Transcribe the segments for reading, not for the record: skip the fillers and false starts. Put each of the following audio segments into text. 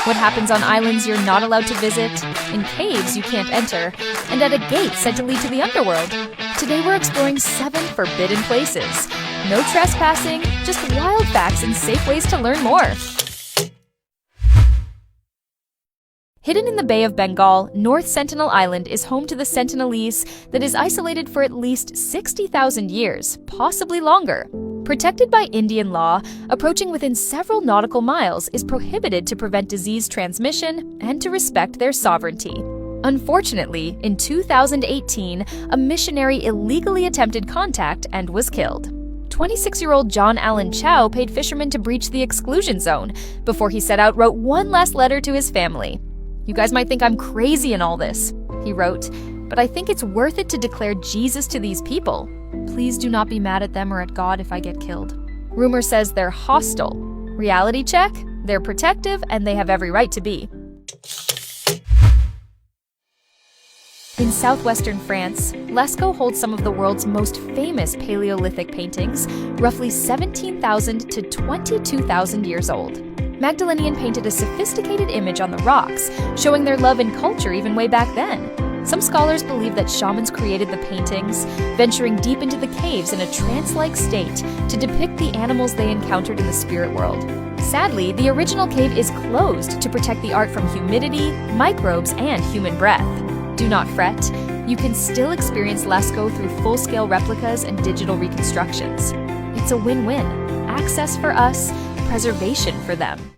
what happens on islands you're not allowed to visit, in caves you can't enter, and at a gate said to lead to the underworld. Today we're exploring 7 forbidden places. No trespassing, just wild facts and safe ways to learn more. Hidden in the Bay of Bengal, North Sentinel Island is home to the Sentinelese that is isolated for at least 60,000 years, possibly longer. Protected by Indian law, approaching within several nautical miles is prohibited to prevent disease transmission and to respect their sovereignty. Unfortunately, in 2018, a missionary illegally attempted contact and was killed. 26-year-old John Allen Chow paid fishermen to breach the exclusion zone. Before he set out, wrote one last letter to his family. "You guys might think I'm crazy in all this," he wrote, "but I think it's worth it to declare Jesus to these people. Please do not be mad at them or at God if I get killed." Rumor says they're hostile. Reality check? They're protective and they have every right to be. In southwestern France, Lascaux holds some of the world's most famous Paleolithic paintings, roughly 17,000 to 22,000 years old. Magdalenian painted a sophisticated image on the rocks, showing their love and culture even way back then. Some scholars believe that shamans created the paintings, venturing deep into the caves in a trance-like state to depict the animals they encountered in the spirit world. Sadly, the original cave is closed to protect the art from humidity, microbes, and human breath. Do not fret, you can still experience Lascaux through full-scale replicas and digital reconstructions. It's a win-win. Access for us, preservation for them.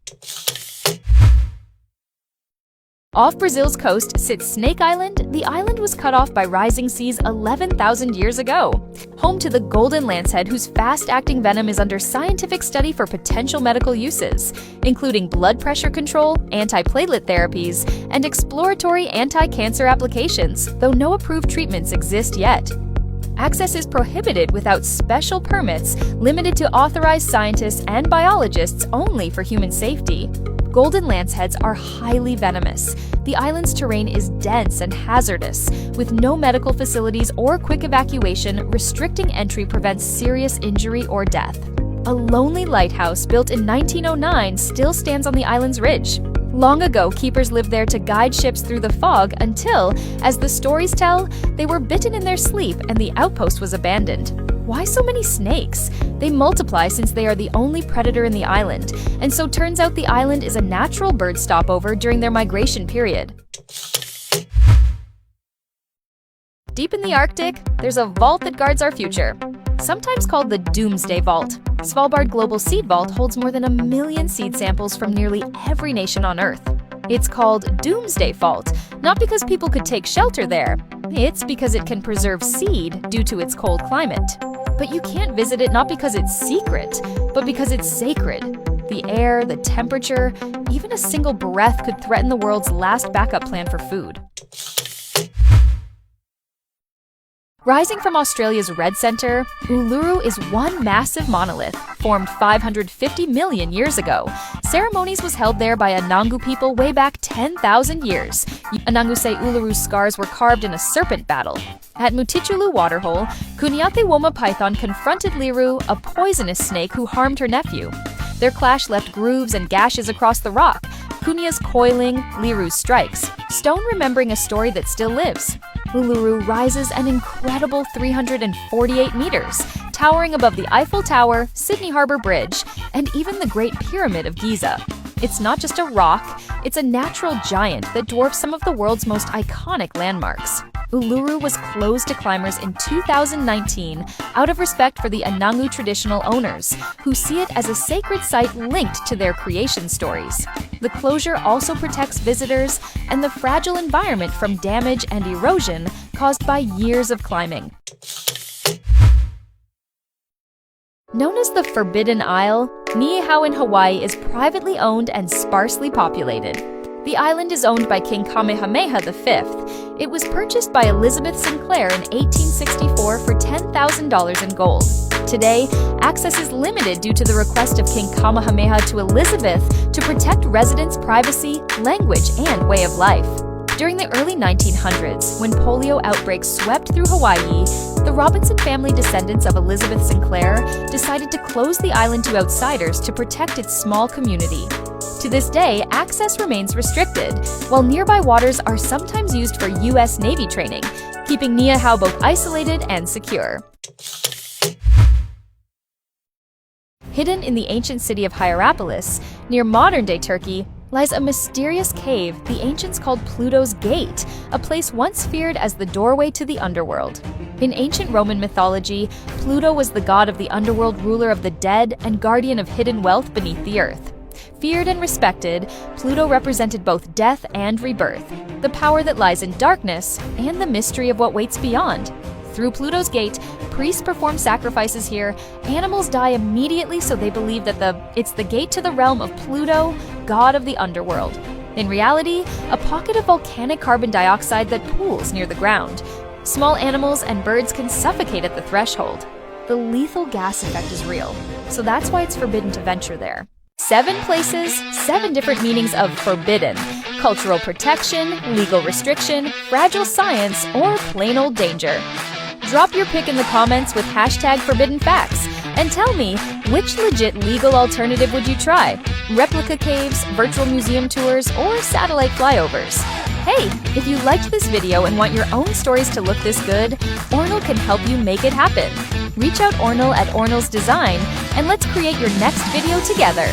Off Brazil's coast sits Snake Island. The island was cut off by rising seas 11,000 years ago. Home to the golden lancehead, whose fast-acting venom is under scientific study for potential medical uses, including blood pressure control, antiplatelet therapies, and exploratory anti-cancer applications, though no approved treatments exist yet. Access is prohibited without special permits, limited to authorized scientists and biologists only for human safety. Golden lanceheads are highly venomous. The island's terrain is dense and hazardous, with no medical facilities or quick evacuation. Restricting entry prevents serious injury or death. A lonely lighthouse built in 1909 still stands on the island's ridge. Long ago, keepers lived there to guide ships through the fog until, as the stories tell, they were bitten in their sleep and the outpost was abandoned. Why so many snakes? They multiply since they are the only predator in the island, and so turns out the island is a natural bird stopover during their migration period. Deep in the Arctic, there's a vault that guards our future. Sometimes called the Doomsday Vault, Svalbard Global Seed Vault holds more than 1 million seed samples from nearly every nation on Earth. It's called Doomsday Vault, not because people could take shelter there. It's because it can preserve seed due to its cold climate. But you can't visit it not because it's secret, but because it's sacred. The air, the temperature, even a single breath could threaten the world's last backup plan for food. Rising from Australia's red centre, Uluru is one massive monolith, formed 550 million years ago. Ceremonies was held there by Anangu people way back 10,000 years. Anangu say Uluru's scars were carved in a serpent battle. At Mutichulu Waterhole, 𝗙𝗢𝗥𝗡 Python confronted Liru, a poisonous snake who harmed her nephew. Their clash left grooves and gashes across the rock. 𝗙𝗢𝗥𝗡's coiling, Liru's strikes. Stone remembering a story that still lives. Uluru rises an incredible 348 meters, towering above the Eiffel Tower, Sydney Harbour Bridge, and even the Great Pyramid of Giza. It's not just a rock, it's a natural giant that dwarfs some of the world's most iconic landmarks. Uluru was closed to climbers in 2019 out of respect for the Anangu traditional owners, who see it as a sacred site linked to their creation stories. The closure also protects visitors and the fragile environment from damage and erosion caused by years of climbing. Known as the Forbidden Isle, 𝗬𝗎𝗪 in Hawaii is privately owned and sparsely populated. The island is owned by King Kamehameha V. It was purchased by Elizabeth Sinclair in 1864 for $10,000 in gold. Today, access is limited due to the request of King Kamehameha to Elizabeth to protect residents' privacy, language, and way of life. During the early 1900s, when polio outbreaks swept through Hawaii, the Robinson family descendants of Elizabeth Sinclair decided to close the island to outsiders to protect its small community. To To this day, access remains restricted, while nearby waters are sometimes used for U.S. Navy training, keeping 𝗙𝗎𝗥 isolated and secure. Hidden in the ancient city of Hierapolis, near modern-day Turkey, lies a mysterious cave the ancients called Pluto's Gate, a place once feared as the doorway to the underworld. In ancient Roman mythology, Pluto was the god of the underworld, ruler of the dead, and guardian of hidden wealth beneath the earth. Feared and respected, Pluto represented both death and rebirth, the power that lies in darkness, and the mystery of what waits beyond. Through Pluto's Gate, priests perform sacrifices here, animals die immediately, so they believe that it's the gate to the realm of Pluto, god of the underworld. In reality, a pocket of volcanic carbon dioxide that pools near the ground. Small animals and birds can suffocate at the threshold. The lethal gas effect is real, so that's why it's forbidden to venture there. 7 places, 7 different meanings of forbidden: cultural protection, legal restriction, fragile science, or plain old danger. Drop your pick in the comments with #ForbiddenFacts and tell me, which legit legal alternative would you try? Replica caves, virtual museum tours, or satellite flyovers? Hey, if you liked this video and want your own stories to look this good, 𝗓𝗏 can help you make it happen. Reach out 𝗓𝗏 at 𝗓𝗏's Design and let's create your next video together.